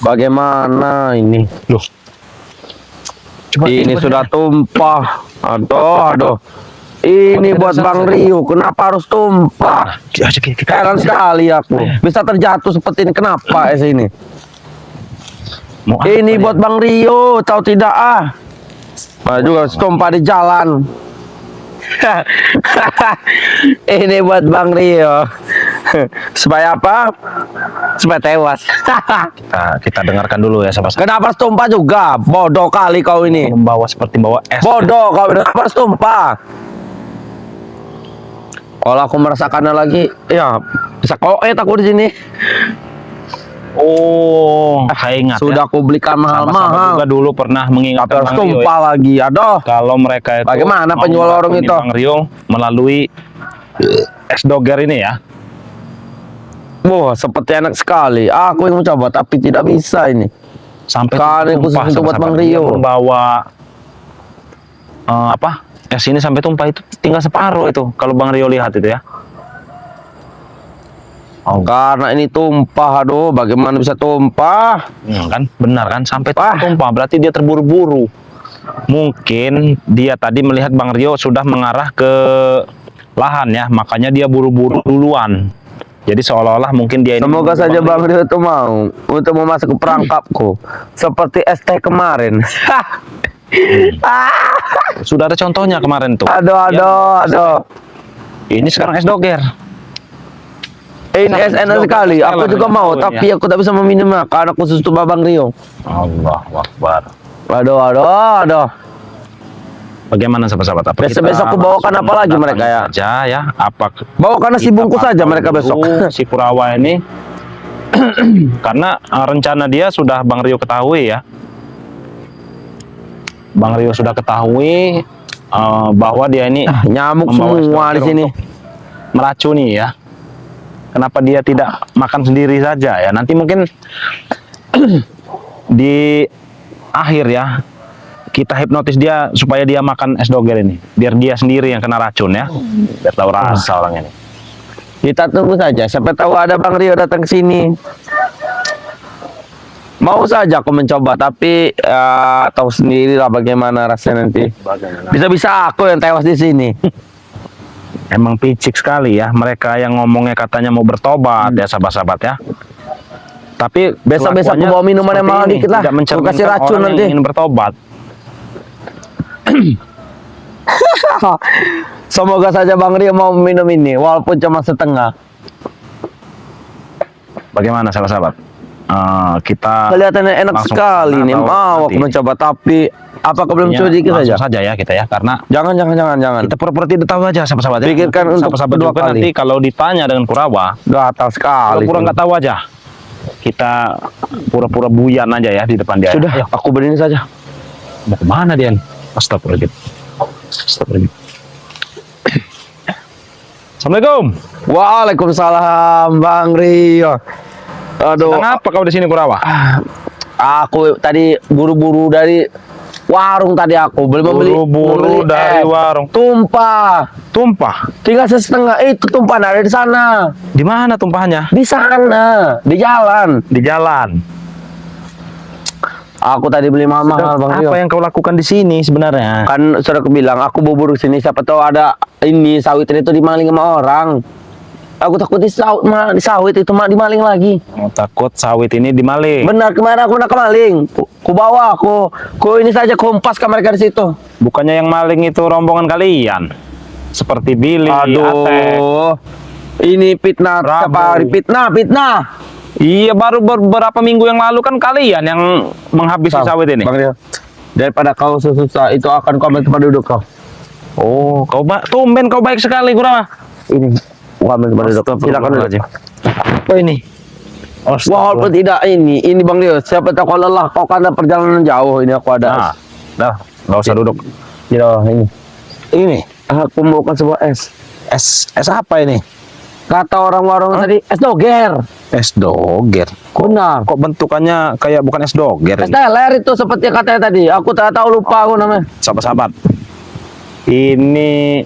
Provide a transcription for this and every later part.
Bagaimana ini? Loh. Ini sudah tumpah. Aduh. Ini buat Bang Rio. Kenapa harus tumpah? Heran sekali aku. Bisa terjatuh seperti ini. Kenapa es ini? Ini buat Bang Rio. Tahu tidak juga tumpah di jalan. Ini buat Bang Rio. Supaya apa? Supaya tewas. kita dengarkan dulu ya sahabat. Kenapa harus tumpah juga? Bodoh kali kau ini. Membawa seperti bawa es. Bodoh kau, kenapa harus tumpah? Kalau aku merasakannya lagi, ya bisa koet aku di sini. Oh, saya ingat. Sudah aku belikan mahal-mahal. Juga dulu pernah mengingatkan tapi harus Bang Rio, tumpah lagi. Aduh. Kalau mereka itu bagaimana penjual warung itu? Bang Rio melalui es doger ini ya. Wah, seperti enak sekali. Aku yang mencoba tapi tidak bisa ini. Sampai kali khusus untuk buat Bang Rio. Membawa apa? Es ini sampai tumpah itu tinggal separuh itu. Kalau Bang Rio lihat itu ya. Oh. Karena ini tumpah, aduh, bagaimana bisa tumpah? Kan, benar kan, sampai tumpah. Berarti dia terburu-buru. Mungkin dia tadi melihat Bang Rio sudah mengarah ke lahan ya, makanya dia buru-buru duluan. Jadi seolah-olah mungkin dia ini. Semoga saja Bang Rio itu mau untuk memasuk ke perangkapku, seperti ST kemarin. Sudah ada contohnya kemarin tuh. Aduh. Ini sekarang es doger. Ini es enak sekali. Aku juga mau, tapi aku tak bisa meminumnya karena khusus untuk Bang Rio. Allahu Akbar. Aduh. Bagaimana sahabat-sahabat? Besok aku bawakan apa lagi mereka ya? Ya. Apa? Bawakan nasi bungkus saja mereka besok. Si Kurawa ini, karena rencana dia sudah Bang Rio ketahui ya. Bang Rio sudah ketahui bahwa dia ini nyamuk semua di sini, meracuni ya. Kenapa dia tidak makan sendiri saja ya? Nanti mungkin di akhir ya kita hipnotis dia supaya dia makan es doger ini, biar dia sendiri yang kena racun ya, biar tahu rasa orang ini. Kita tunggu saja, siapa tahu ada Bang Rio datang ke sini. Mau saja aku mencoba, tapi tahu sendirilah bagaimana rasanya nanti. Bisa-bisa aku yang tewas di sini. Emang picik sekali ya mereka yang ngomongnya katanya mau bertobat ya sahabat-sahabat ya. Tapi besok-besok aku bawa minuman yang mahal dikit lah. Aku kasih racun nanti. Ingin bertobat. Semoga saja Bang Rio mau minum ini, walaupun cuma setengah. Bagaimana sahabat-sahabat? Kita kelihatannya enak sekali nih. Mau aku mencoba, tapi apakah belum coba dikit saja ya kita ya, karena jangan. Kita pura-pura tidak tahu aja sahabat-sahabat. Pikirkan untuk sahabat kedua juga kali. Nanti kalau ditanya dengan Kurawa, gatal sekali. Pura-pura nggak tahu aja. Kita pura-pura buyan aja ya di depan dia. Sudah, ya. Aku berdiri saja. Mau kemana dia? Astagfirullahaladzim. Assalamualaikum. Waalaikumsalam Bang Rio. Aduh. Sedang apa kau di sini Kurawa? Aku tadi buru-buru dari warung tadi aku membeli dari warung. Tumpah. Tinggal setengah itu tumpah ada di sana. Di mana tumpahnya? Di sana, di jalan. Aku tadi beli mahal Bang Rio. Apa yang kau lakukan di sini sebenarnya? Kan sudah aku bilang aku buru sini, siapa tahu ada ini sawit itu dimaling sama orang. Aku takut di sawit itu dimaling lagi. Oh, takut sawit ini dimaling. Benar, kemarin aku nak kemaling. Ku bawa aku ini saja kompas ke mereka di situ. Bukannya yang maling itu rombongan kalian? Seperti Billy, aduh. Ini fitnah, fitnah. Iya, baru beberapa minggu yang lalu kan kalian yang menghabisi sawit ini. Bang Rio, daripada kau susah itu akan kau ambil tempat duduk kau. Oh, tumben kau baik sekali Kurawa. Ini ambil tempat duduk. Silakan aja. Apa ini? Walaupun tidak ini Bang Rio, siapa tahu kau lelah, kau karena perjalanan jauh ini aku ada. Dah, nggak usah duduk. Ini aku mau sebuah es. Es apa ini? Kata orang warung tadi es doger. Es doger. Benar. Kok bentukannya kayak bukan es doger? Es teler itu seperti katanya tadi. Aku tak tahu, lupa aku namanya. Sahabat-sahabat, ini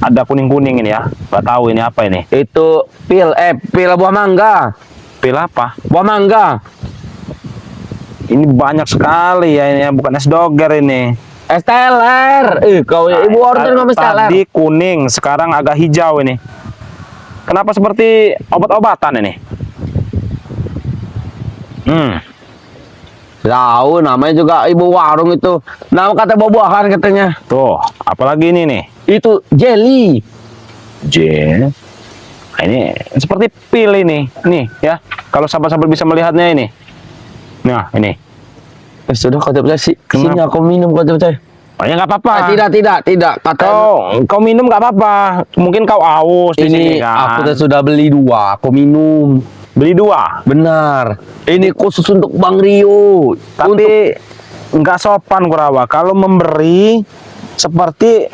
ada kuning-kuning ini ya. Gak tahu ini apa ini. Itu pil buah mangga. Pil apa? Buah mangga. Ini banyak sekali ya, ini bukan es doger ini. Es teler. Kau ibu order nggak es teler? Tadi kuning, sekarang agak hijau ini. Kenapa seperti obat-obatan ini? Tahu namanya juga ibu warung itu. Nama kata buah-buahan katanya. Tuh, apalagi ini nih? Itu jelly. Nah, ini seperti pil ini. Nih ya, kalau sahabat-sahabat bisa melihatnya ini. Nah, ini. Sudah kau tidak percaya sini Kenapa? aku minum kau tidak percaya. Oh ya nggak apa-apa. Tidak. Kata Kau minum nggak apa-apa. Mungkin kau aus di sini ini kan. aku sudah beli 2, aku minum. Beli 2. Benar. Ini khusus untuk Bang Rio. Tapi nggak sopan Kurawa kalau memberi seperti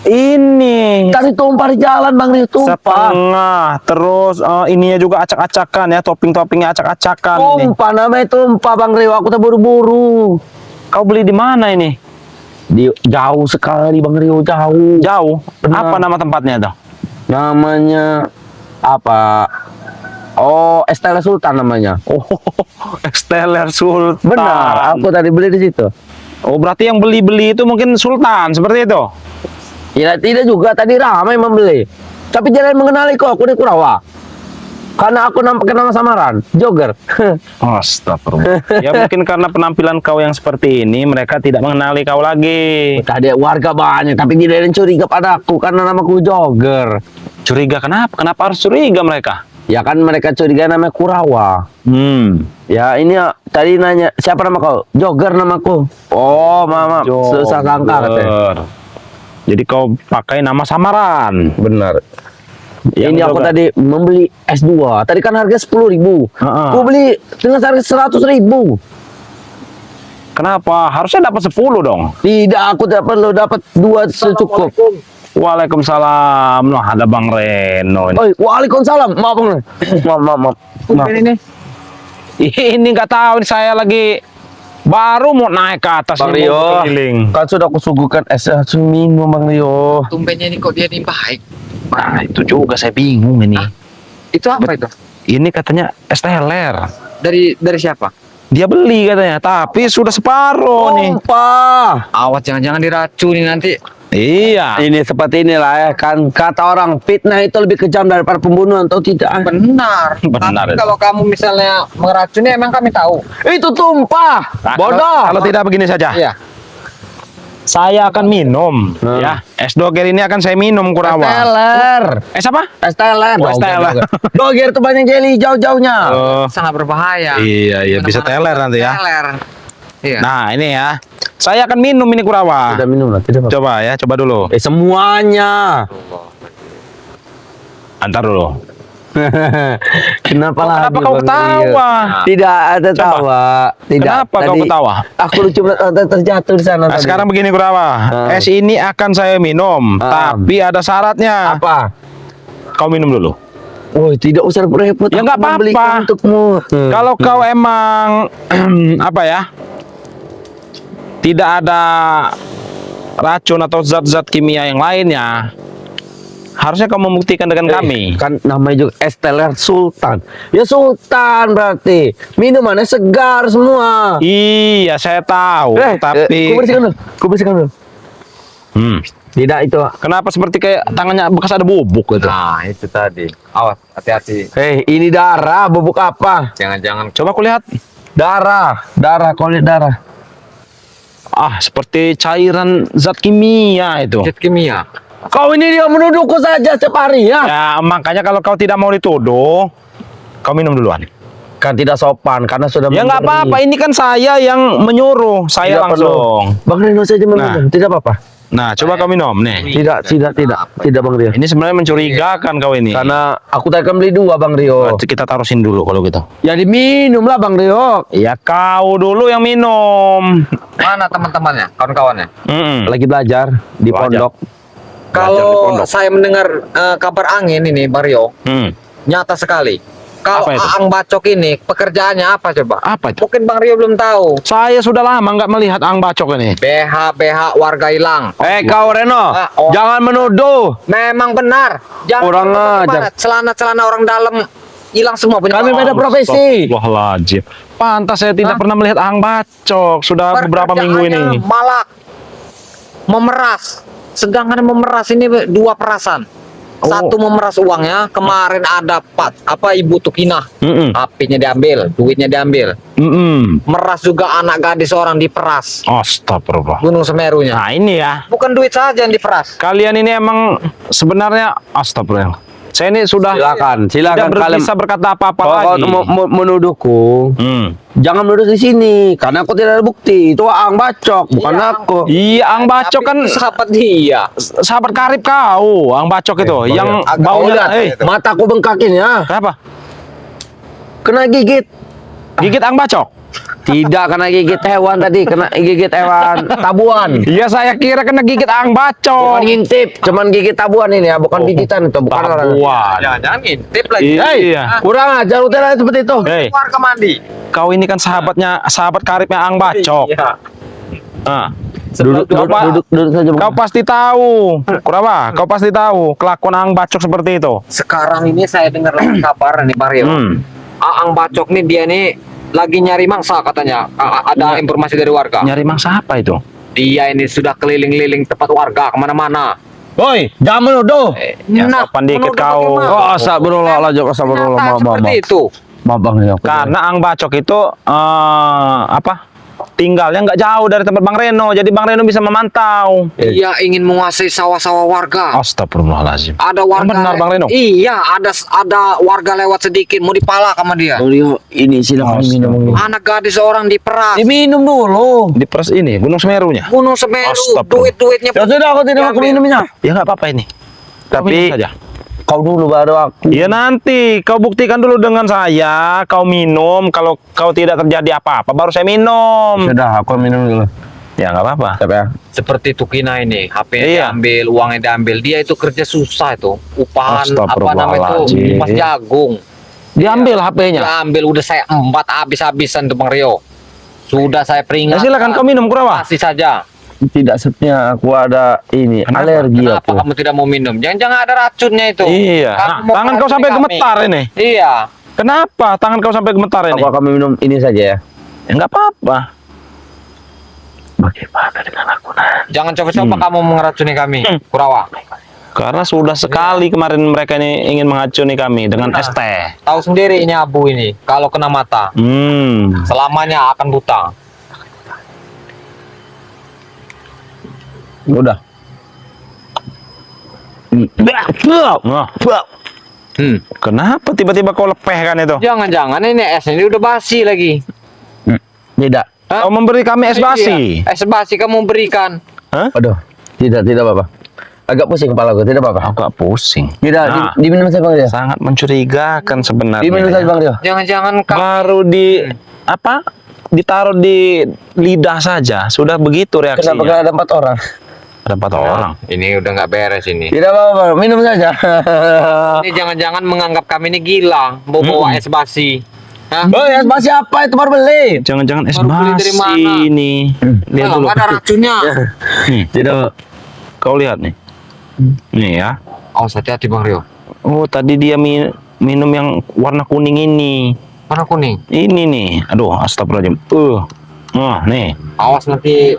ini. Tadi tumpah di jalan Bang Rio, tumpah. Setengah. Terus ininya juga acak-acakan ya, topping-toppingnya acak-acakan. Ini. Tumpah namanya tumpah Bang Rio. Aku tak buru-buru. Kau beli di mana ini? Jauh sekali Bang Rio, jauh. Jauh. Benar. Apa nama tempatnya tuh? Namanya apa? Oh, Estella Sultan namanya. Oh, Esteller Sultan. Benar, aku tadi beli di situ. Oh, berarti yang beli-beli itu mungkin Sultan, seperti itu. Tidak juga, tadi ramai membeli. Tapi jangan mengenali kok, aku di Kurawa. Karena aku nampak nama samaran, jogger. Astagfirullah. Ya mungkin karena penampilan kau yang seperti ini, mereka tidak mengenali kau lagi. Tadi warga banyak, tapi tidak ada yang curiga padaku karena namaku jogger. Curiga kenapa? Kenapa harus curiga mereka? Ya kan mereka curiga nama Kurawa. Ya ini ya, tadi nanya siapa nama kau? Jogger namaku. Oh mama, susah sangka katanya. Jadi kau pakai nama samaran. Benar. Yang Ini aku jogger. tadi membeli S2. Tadi kan harga 10.000. Aku beli dengan harga 100.000. Kenapa? Harusnya dapat 10 dong. Tidak, aku tidak perlu dapat 2 secukup. Waalaikumsalam. Nah, ada Bang Reno ini. Oi, waalaikumsalam. Maaf Bang. Maaf. Ini nggak tahu nih, saya lagi baru mau naik ke atas Bang ini, mau Rio, keliling. kan sudah aku suguhkan es langsung minum Bang Rio. Tumbennya ini kok dia nih baik. Nah, itu juga saya bingung ini. Itu apa itu? Ini katanya es teler. Dari siapa? Dia beli katanya, tapi sudah separuh nih. Sumpah. Awas jangan-jangan diracuni nanti. Iya. Ini seperti inilah ya kan kata orang fitnah itu lebih kejam daripada pembunuhan atau tidak? Benar. Benar Tapi itu. kalau kamu misalnya meracuni emang kami tahu. Itu tumpah. Nah, Bodoh. Kalau tidak begini saja. Iya. Saya akan minum, ya. Es doger ini akan saya minum Kurawa. Teler. Es apa? Es teler. Oh, es teler. Doger itu banyak jelly jauh-jauhnya. Sangat berbahaya. Iya, bisa teler nanti ya. Teler. Iya. Nah, ini ya. Saya akan minum ini Kurawa. Tidak minum lah, tidak apa. Coba ya, coba dulu. Semuanya. Antar dulu. Kenapa lah? Kenapa kau ketawa? Tidak ada Coba. tawa. Tidak. Kenapa kau Tadi ketawa? Aku cuma terjatuh di sana. Nah, tadi. sekarang begini Kurawa. Es ini akan saya minum, tapi ada syaratnya. apa? Kau minum dulu. Oh, tidak usah repot. Ya, aku nggak apa-apa. membelikan untukmu. Kalau kau emang apa ya? Tidak ada racun atau zat-zat kimia yang lainnya, harusnya kau membuktikan dengan kami. Kan namanya juga es teler Sultan. Ya Sultan berarti. Minumannya segar semua. Iya, saya tahu, tapi Ku bersihkan dulu. Tidak itu. kenapa seperti kayak tangannya bekas ada bubuk gitu? Nah, itu tadi. Awas, hati-hati. Ini darah, bubuk apa? Jangan-jangan Coba aku lihat. Darah, kau lihat darah. Ah, seperti cairan zat kimia itu. zat kimia. Kau ini dia menuduhku saja setiap hari ya. Ya, makanya kalau kau tidak mau dituduh, kau minum duluan. Kan tidak sopan karena sudah Ya nggak memberi. apa-apa, ini kan saya yang menyuruh, saya Tidak langsung. perlu. Bang Reno saja meminum, tidak apa-apa. Nah, coba kau minum nih. Tidak Bang Rio. Ini sebenarnya mencurigakan kau ini. Karena aku tadi kan beli 2 Bang Rio. Kita tarusin dulu kalau gitu. Ya diminum lah Bang Rio. Ya kau dulu yang minum. Mana teman-temannya, kawan-kawannya? Lagi belajar di Belajar. pondok. Kalau saya mendengar kabar angin ini, Mario, Hmm. nyata sekali. Kalau Apa itu? Aang Bacok ini pekerjaannya apa coba? Apa itu? Mungkin Bang Rio belum tahu. Saya sudah lama nggak melihat Ang Bacok ini. BH warga hilang. Kau Reno, jangan menuduh. Memang benar. Jangan Orang bagaimana, ajar. celana-celana orang dalam hilang semua punya Kami Bang. beda profesi. Astagfirullahaladzim. Pantas saya tidak Hah? pernah melihat Ang Bacok sudah beberapa minggu ini. Pekerjaannya malak, memeras. Sedangkan memeras ini dua perasan. Oh. Satu memeras uangnya, kemarin ada ibu Tukinah, Mm-mm. HP-nya diambil, duitnya diambil. Mm-mm. Meras juga anak gadis orang diperas. Astagfirullah. Gunung Semerunya. Nah ini ya. Bukan duit saja yang diperas. Kalian ini emang sebenarnya astagfirullah. Saya ini sudah Silakan, silakan tidak kalian. bisa berkata apa-apa Kalau lagi. kau mau menuduhku, Hmm. jangan menuduh di sini karena aku tidak ada bukti. Itu Ang Bacok, bukan Iya, aku. Iya, Ang Bacok Tapi kan itu sahabat dia. sahabat karib kau, Ang Bacok itu, yang agak baunya. ulat. Mataku bengkakin ya. Kenapa? Kena gigit. Gigit Ang Bacok? Tidak kena gigit hewan tadi, kena gigit hewan tabuan. Iya, saya kira kena gigit Ang Bacok. Bukan ngintip, cuman gigit tabuan ini ya, bukan gigitan itu, bukan orang. Tabuan. Jangan ngintip lagi. Iya. Kurang ajar udah seperti itu. Hei, Keluar ke mandi. kau ini kan sahabat karibnya Ang Bacok. Iya. Nah, Duduk saja. kau pasti tahu. Kurapa? Kau pasti tahu kelakuan Ang Bacok seperti itu. Sekarang ini saya dengar lagi kabar nih Mario. Aang Bacok nih dia nih lagi nyari mangsa katanya. Ada informasi dari warga. Nyari mangsa apa itu? Dia ini sudah keliling-liling tempat warga kemana-mana. Woi, jangan menuduh. Ya, sopan dikit menuduh kau. bagaimana? Oh, astagfirullahaladzim, astagfirullah. Kenyataan Maaf, seperti itu. Maaf Bang ya. Karena Ang Bacok itu tinggalnya nggak jauh dari tempat Bang Reno, jadi Bang Reno bisa memantau. Dia ingin menguasai sawah-sawah warga. Astagfirullahaladzim. Ada warga. Benar, Bang Reno? Iya, ada warga lewat sedikit mau dipalak sama dia. Beliau ini silakan diminum. Anak gadis orang diperas. Diminum dulu. Di pers ini Gunung Semerunya. Gunung Semeru, Astagfirullah. duit-duitnya. Ya sudah, aku tidak mau minumnya. Ya nggak apa-apa ini. Kau Tapi- minum saja. Kau dulu baru aku. Ya nanti kau buktikan dulu dengan saya. Kau minum. Kalau kau tidak terjadi apa-apa, baru saya minum. Sudah, aku minum dulu. Ya nggak apa-apa. Siapa ya? Seperti Tukina ini, HP Iya. diambil, uangnya diambil. Dia itu kerja susah itu. Upahan apa namanya itu? Astagfirullahaladzim. Upas jagung. Diambil HP-nya. Diambil udah saya empat habis-habisan tuh Bang Rio. Sudah saya Ya peringatkan. silakan kau minum, Kurawa. Kasih saja. Tidak sebenarnya aku ada ini Kenapa? alergi Kenapa aku. kamu tidak mau minum? Jangan-jangan ada racunnya itu. Iya. Kamu Nah, mau tangan kau meracuni sampai kami. gemetar ini. Iya. Kenapa tangan kau sampai gemetar ini? Aku akan minum ini saja ya. Ya nggak apa-apa. Bagaimana dengan aku nanti? Jangan coba-coba kamu mengeracuni kami, Kurawa. Karena sudah sekali kemarin mereka ini ingin mengacuni kami dengan es teh. Tahu sendiri ini abu ini. Kalau kena mata, selamanya akan buta. Udah. Wah, kenapa tiba-tiba kau lepehkan itu? Jangan-jangan ini es ini udah basi lagi. Tidak. Hah? Kau memberi kami es basi. Iya, es basi kamu berikan. Hah? Aduh. Tidak apa-apa. Agak pusing kepala aku, tidak apa-apa. Agak pusing. Tidak, Nah, diminum saja Bang Rio. sangat mencurigakan sebenarnya. Diminum saja ya. Bang Rio. Jangan-jangan kamu Baru di apa? Ditaruh di lidah saja, sudah begitu Kenapa reaksinya. ada 4 orang? Ada 4 orang. ini udah nggak beres ini. Tidak apa-apa, minum saja. Ini jangan-jangan menganggap kami ini gila, bawa es basi. Hah? Oh ya, masih apa itu baru beli? Jangan-jangan es Baru beli dari basi mana? ini. Lihat Nah, dulu. ada racunnya. Nih, Tidak. kau lihat nih. Nih ya. Awas hati-hati Bang Rio. Oh, tadi dia minum yang warna kuning ini. Warna kuning. Ini nih. Aduh, astagfirullahaladzim. Nah, nih. Awas nanti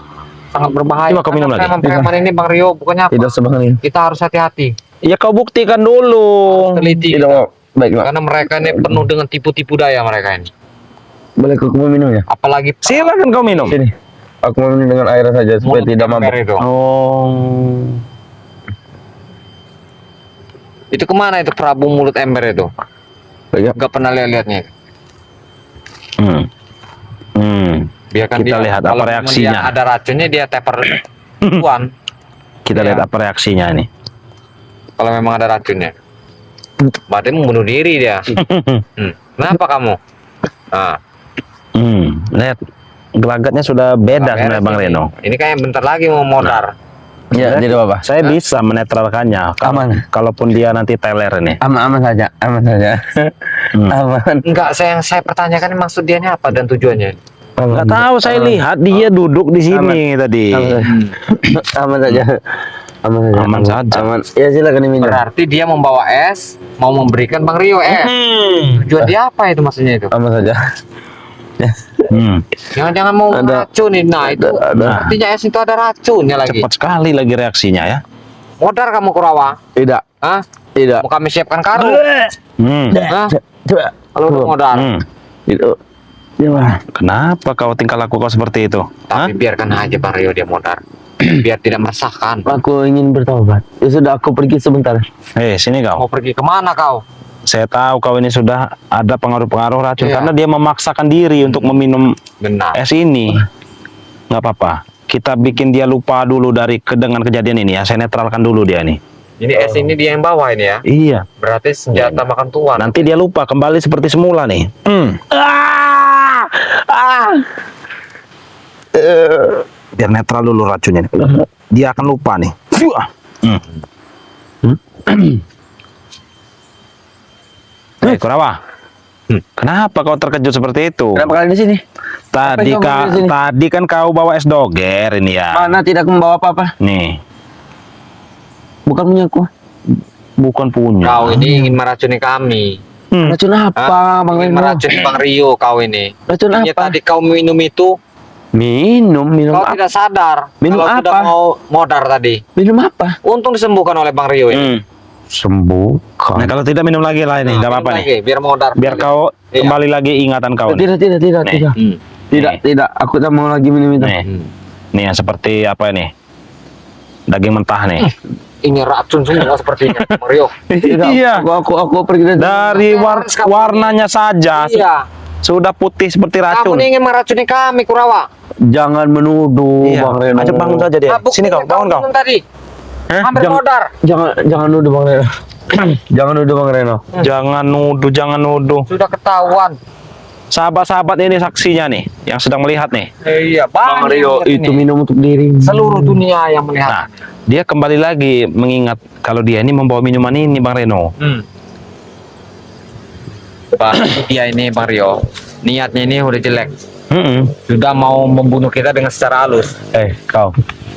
sangat berbahaya. Coba kau minum lagi. Preman ini Bang Rio bukannya apa? Tidak sebang Rio. Kita harus hati-hati. Ya kau buktikan dulu. Teliti. Tidak mau. Baiklah. Karena mereka ini penuh dengan tipu-tipu daya mereka ini. Boleh aku mau minum ya? Apalagi Silakan kau minum. Sini. Aku mau minum dengan air saja supaya mulut tidak ember mabuk. itu. Oh. Itu kemana itu Prabu mulut ember itu? Baik. Gak pernah lihat-lihatnya. Biarkan Kita lihat apa kalau memang reaksinya. dia ada racunnya dia teper tuan. Kita lihat apa reaksinya nih. Kalau memang ada racunnya. Berarti membunuh diri dia. Kenapa kamu? Nah, Lihat gelagatnya sudah beda beres sebenarnya Bang ini. Reno. Ini kayak bentar lagi mau modar. Ya, tidak apa-apa. Saya bisa menetralkannya. Aman. Kalaupun dia nanti teler ini. Aman saja, aman saja. Aman. Enggak, saya pertanyakan maksud dia ini apa dan tujuannya. Nggak tahu, saya lihat dia duduk di sini tadi. Aman saja. Aman saja. Aman. Ya silakan diminum. Berarti dia membawa es, mau memberikan Bang Rio es. Tujuan dia apa itu maksudnya itu? Aman saja. Jangan-jangan mau Ada. racunin. Nah, itu Ada. artinya es itu ada racunnya lagi. Cepat sekali lagi reaksinya ya. Modar kamu Kurawa? Tidak. Hah? Tidak. Mau kami siapkan karung? Hah? Coba. Kalau udah modar. Itu. Gimana? Kenapa kau tingkah laku kau seperti itu? Tapi biarkan aja Bang Rio dia modar. Biar tidak meresahkan. Aku ingin bertobat. Ya sudah, aku pergi sebentar. Sini kau. Mau pergi kemana kau? Saya tahu kau ini sudah ada pengaruh-pengaruh racun Iya. karena dia memaksakan diri untuk meminum Benar. es ini. Nggak apa-apa. Kita bikin dia lupa dulu dengan kejadian ini ya. Saya netralkan dulu dia nih. Ini es ini dia yang bawa ini ya. Iya. Berarti senjata makan tuan. Nanti dia lupa kembali seperti semula nih. Biar netral dulu racunnya nih. Dia akan lupa nih. Kurawa. Kenapa kau terkejut seperti itu? Kenapa kalian di sini? Tadi Apa yang kamu di sini? tadi kan kau bawa es doger ini ya. Mana tidak membawa apa-apa? Nih, Bukan punya aku. bukan punya. Kau ini ingin meracuni kami. Racun apa, Bang Ingin Reno? meracuni Bang Rio kau ini. Racun Ini apa? tadi kau minum itu, Minum kau apa? tidak sadar. Minum kalau sudah apa? mau modar tadi. Minum apa? Untung disembuhkan oleh Bang Rio ini. Sembuhkan. Nah, kalau tidak minum lagi lah ini, nggak Minum apa-apa nih. lagi, biar modar. Biar kau Iya. kembali lagi ingatan kau. nih. Tidak, Nih. tidak. Hmm. Tidak, Nih. tidak. Aku tak mau lagi minum itu. Nih, Hmm. nih yang seperti apa ini? Daging mentah nih. Ini racun semua sepertinya, Bang Rio. Tidak, Iya. aku pergi Dari warnanya saja Iya. sudah putih seperti Kamu racun. ini ingin meracuni kami, Kurawa. Jangan menuduh, Iya. Bang Reno. Ajak bangun saja dia. Buktinya Sini kau, bangun kau. minum tadi. Hah? Hampir Jangan- modar. Jangan nuduh, Bang Reno. Jangan nuduh, Bang Reno. Jangan nuduh, jangan nuduh. Sudah ketahuan. Sahabat-sahabat ini saksinya nih, yang sedang melihat nih. Iya, Bang Reno, banyak itu ini. minum untuk diri. Seluruh dunia yang melihat. Nah, dia kembali lagi mengingat kalau dia ini membawa minuman ini, Bang Reno. Berarti dia ini, Bang Rio, niatnya ini udah jelek. Sudah mau membunuh kita dengan secara halus.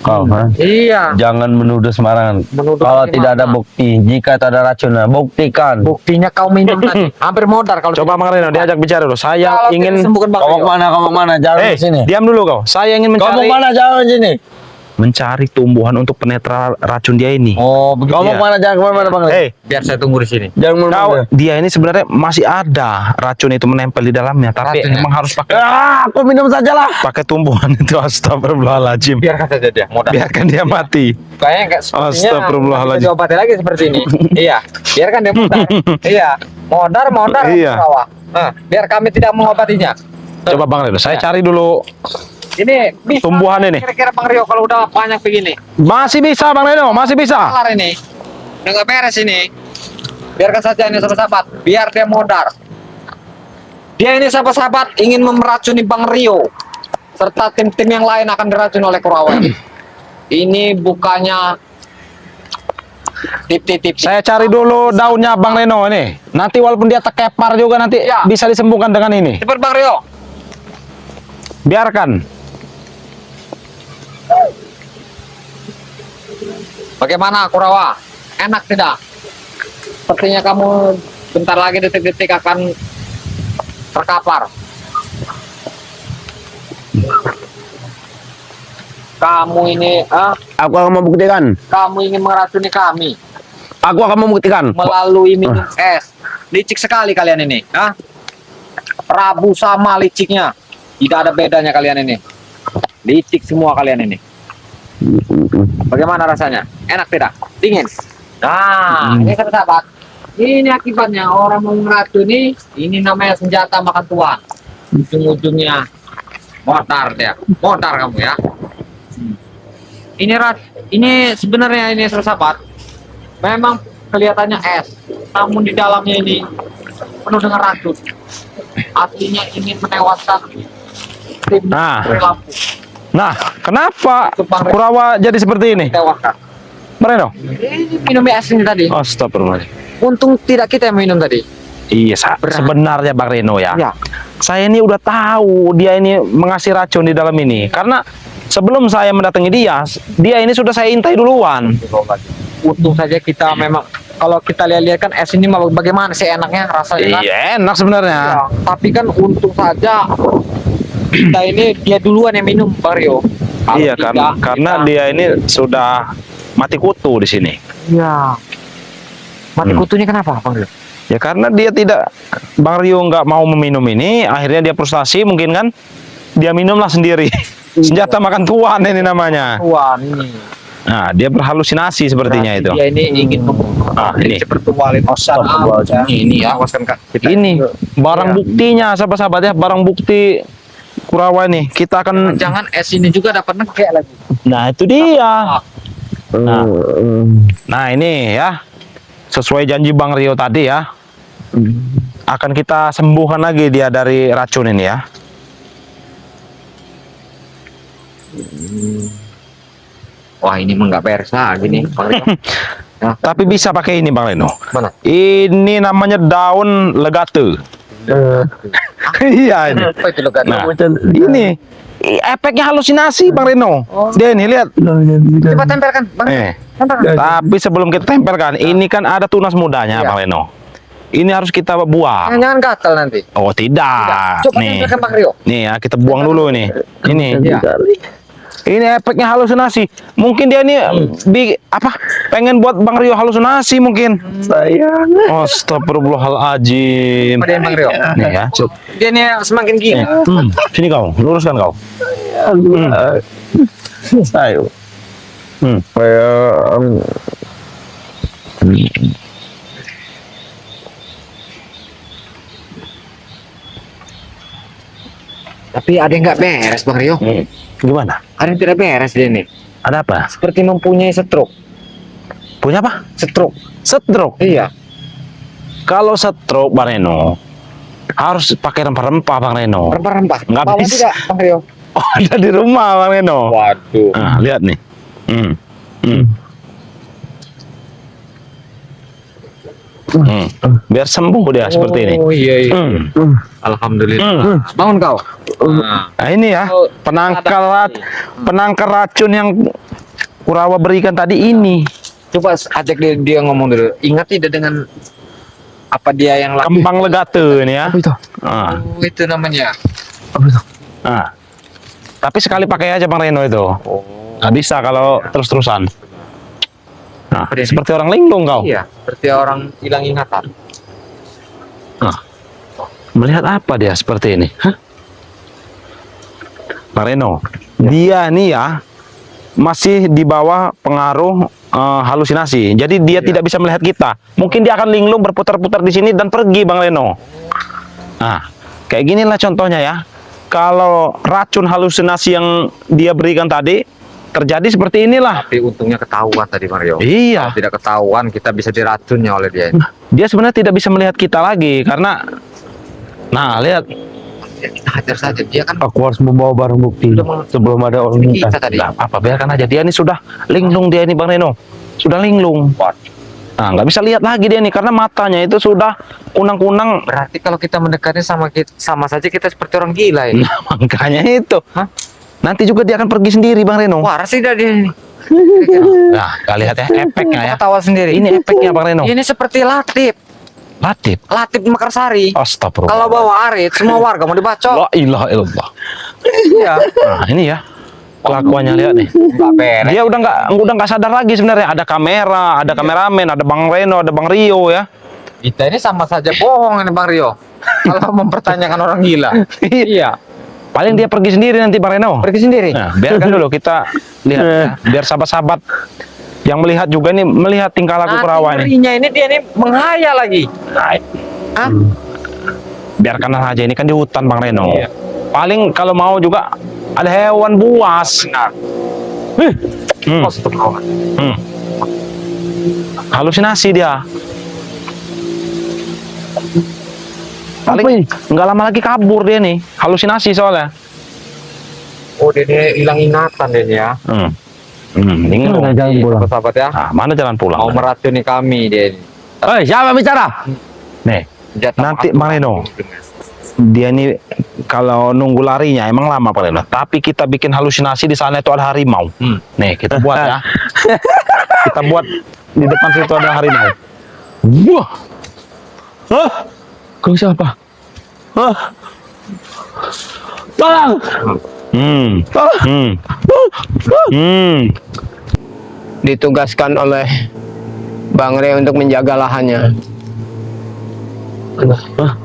Kau, ha? Iya. Jangan menuduh sembarangan. Menuduh Kalau bagaimana? tidak ada bukti, jika tak ada racunnya, buktikan. Buktinya kau minum tadi. Hampir modar kalau Coba Bang Reno diajak bicara dulu. Saya Kalau ingin tidak sembuhkan Bang Kau Rio. mau mana? Jangan di sini. diam dulu kau. Saya ingin Kau mau mencari mana? Jangan di sini. mencari tumbuhan untuk penetral racun dia ini. Oh, begitu. Kau mau Iya. mana? Jangan kemana-mana, Bang Reno. Biar saya tunggu di sini. Jangan Kau, kemana-mana. dia ini sebenarnya masih ada racun itu menempel di dalamnya, tapi Racunnya? emang harus pakai Aku minum sajalah. pakai tumbuhan itu. Astagfirullahaladzim. Biarkan saja dia modar. Biarkan dia mati. Kayaknya kayak sepertinya Astagfirullahaladzim. bisa diobati lagi seperti ini. Iya, biarkan dia modar. Iya, modar. Iya. Kurawa. Nah, biar kami tidak mengobatinya. Coba Bang Reno, saya Ya. cari dulu. Ini bisa Tumbuhan ini. kira-kira Bang Rio kalau udah banyak begini. Masih bisa Bang Reno, masih bisa. Kelar ini. Udah nggak beres ini. Biarkan saja ini sahabat-sahabat. Biar dia modar. Dia ini sahabat-sahabat ingin meracuni Bang Rio. Serta tim-tim yang lain akan diracuni oleh Kurawa. Ini bukannya tip-tip. Saya cari dulu daunnya Bang Reno ini. Nanti walaupun dia terkepar juga nanti Ya. bisa disembuhkan dengan ini. Cepat Bang Rio. Biarkan. Bagaimana Kurawa? Enak tidak? Sepertinya kamu bentar lagi detik-detik akan terkapar. Kamu ini, Aku akan membuktikan. kamu ingin meracuni kami Aku akan membuktikan. melalui minum es. Licik sekali kalian ini, Prabu sama liciknya. Tidak ada bedanya kalian ini. Licik semua kalian ini. Bagaimana rasanya? Enak tidak? Dingin? Nah, ini sahabat. Ini akibatnya orang mau meracuni. Ini namanya senjata makan tuan. Ujung-ujungnya mortar dia. Mortar kamu ya. Ini sebenarnya ini sahabat. Memang kelihatannya es, namun di dalamnya ini penuh dengan racun. Aslinya ingin menewaskan tim Nah. lampu. Nah, kenapa Kurawa jadi seperti ini? Tewaskan. Bang Reno? Ini minum es ini tadi. Astagfirullahaladzim. Untung tidak kita yang minum tadi. Iya, Berat. sebenarnya Bang Reno ya. Ya. Saya ini udah tahu dia ini mengasih racun di dalam ini. Karena sebelum saya mendatangi dia, dia ini sudah saya intai duluan. Untung saja kita memang kalau kita lihat-lihat kan es ini bagaimana sih enaknya rasanya kan? Iya, enak sebenarnya. Ya, tapi kan untung saja kita ini dia duluan yang minum Bang Rio. Kalau Iya, karena kita- dia ini sudah mati kutu di sini. Iya. Mati kutunya kenapa Bang Rio? Ya karena dia tidak, Bang Rio nggak mau meminum ini, akhirnya dia frustasi mungkin kan, dia minumlah sendiri. Senjata makan tuan ini namanya. Tuan ini. Nah, dia berhalusinasi sepertinya itu. Dia ini ingin membunuh. Ah, ini. Seperti walid ini ya. Awaskan Kak. Kita Ini barang Iya. buktinya, sahabat-sahabat ya, barang bukti Kurawa nih. Kita akan, jangan es ini juga dapat nekek lagi. nah itu dia. Nah. Hmm. Nah ini ya, sesuai janji Bang Rio tadi ya, akan kita sembuhkan lagi dia dari racun ini ya. Wah ini mah nggak beres lagi nih Bang Rio. Tapi bisa pakai ini Bang Reno. Mana? Ini namanya daun legate. Iya ini. Apa itu lo kan? Nah, ini efeknya halusinasi Bang Reno. Dia nih lihat. Coba tempelkan Bang. Tempelkan. Tapi sebelum kita tempelkan, ini kan ada tunas mudanya Iya. Bang Reno. Ini harus kita buang. Jangan gatal nanti. Oh tidak. Coba Nih. tempelkan Bang Rio. Nih ya, kita buang dulu nih. Ini. Iya. Ini efeknya halusinasi. Mungkin dia ini pengen buat Bang Rio halusinasi mungkin. Sayang. Astagfirullahaladzim. Apa dia Bang Rio? Nih ya, cuk. Dia nih semakin gila. Sini kau, luruskan kau. Sayang. Hmm. Tapi ada yang nggak beres Bang Rio. Gimana? Ada yang tidak beres dia nih. Ada apa? Seperti mempunyai stroke. Punya apa? Stroke. Stroke. Iya. Kalau stroke Bang Reno harus pakai rempah-rempah Bang Reno. Rempah-rempah. Nggak Bawa bisa. tidak Bang Rio? Oh, ada di rumah Bang Reno. Waduh. Nah, lihat nih. Biar sembuh dia seperti ini. Oh iya iya. Hmm. Alhamdulillah. Bangun kau. Nah ini ya, penangkal racun yang Kurawa berikan tadi ini. Coba ajak dia ngomong dulu. Ingat tidak dengan apa dia yang lagi? Kembang legate ini ya. Apa itu? Nah, Oh, itu namanya. Apa itu? nah. Tapi sekali pakai aja Bang Reno itu. Oh. Nggak bisa kalau terus-terusan. Nah, Apa dia? seperti orang linglung kau. Iya, seperti orang hilang ingatan. Nah, melihat apa dia seperti ini? Hah? Bang Reno, dia nih ya masih di bawah pengaruh halusinasi. Jadi dia tidak bisa melihat kita. Mungkin dia akan linglung berputar-putar di sini dan pergi Bang Reno. Nah, kayak ginilah contohnya ya. Kalau racun halusinasi yang dia berikan tadi terjadi seperti inilah. Tapi untungnya ketahuan tadi Mario. Iya. Kalau tidak ketahuan kita bisa diracunnya oleh dia. Dia sebenarnya tidak bisa melihat kita lagi karena, nah lihat, Ya, kita hajar saja dia kan. Aku harus membawa barang bukti sebelum ada orang minta. Kita tadi. nah, apa biarkan aja dia ini sudah linglung dia ini Bang Reno, sudah linglung. Nah nggak bisa lihat lagi dia nih karena matanya itu sudah kunang-kunang. Berarti kalau kita mendekatnya sama saja kita seperti orang gila ini. Nah, makanya itu. Hah? Nanti juga dia akan pergi sendiri Bang Reno. Waras tidak dia ini. Nah, kalian lihat ya efeknya ya. Ketawa sendiri. Ini efeknya Bang Reno. Ini seperti Latif. Latif. Latif Mekarsari. Astagfirullah. Kalau bawa arit, semua warga mau dibacok. La ilaha illallah. Iya. Nah, ini ya. Kelakuannya lihat nih. Enggak beres. Dia udah nggak sadar lagi sebenarnya. Ada kamera, ada kameramen, ada Bang Reno, ada Bang Rio ya. Kita ini sama saja bohong ini Bang Rio. Kalau mempertanyakan orang gila. Iya. Paling dia pergi sendiri nanti Bang Reno. Pergi sendiri. Nah, biarkan dulu kita lihat ya. Biar sahabat-sahabat yang melihat juga nih melihat tingkah laku Kurawa ini. ngerinya ini dia ini menghayal lagi. Nah, Hah? biarkan aja ini kan di hutan Bang Reno. Iya. Paling kalau mau juga ada hewan buas. Benar. Hmm. Astagfirullah. Hmm. Halusinasi dia. Paling nggak lama lagi kabur dia nih. Halusinasi soalnya. Oh dia hilang ingatan dia nih ya. Linglung. Mana jalan pulang? Sahabat ya. Ah, mana jalan pulang? Mau meracuni kami dia ini. Siapa bicara? Nih, Jatah nanti maaf. Bang Reno. dia ini kalau nunggu larinya emang lama paling lah. Tapi kita bikin halusinasi di sana itu ada harimau. Nih kita buat ya. Kita buat di depan situ ada harimau. Wah. Hah? Kau siapa? Hah? Tolong. Tolong. Ditugaskan oleh Bang Rey untuk menjaga lahannya. Hah?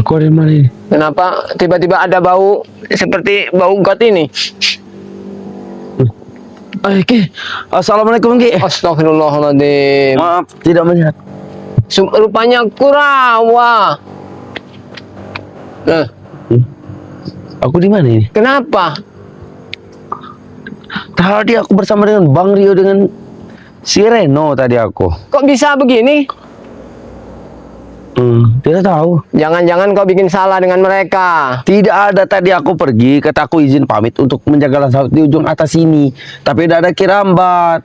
Aku ada di mana ini? Kenapa tiba-tiba ada bau seperti bau got ini? Ki. Assalamualaikum, Ki. Astagfirullahaladzim. Maaf, tidak melihat. Rupanya Kurawa. Nah, Aku di mana ini? kenapa? Tadi aku bersama dengan Bang Rio dengan si Reno tadi aku. Kok bisa begini? Tidak tahu. Jangan-jangan kau bikin salah dengan mereka. Tidak ada, tadi aku pergi, kata aku izin pamit untuk menjaga sawit di ujung atas sini. Tapi tidak ada Kirambat.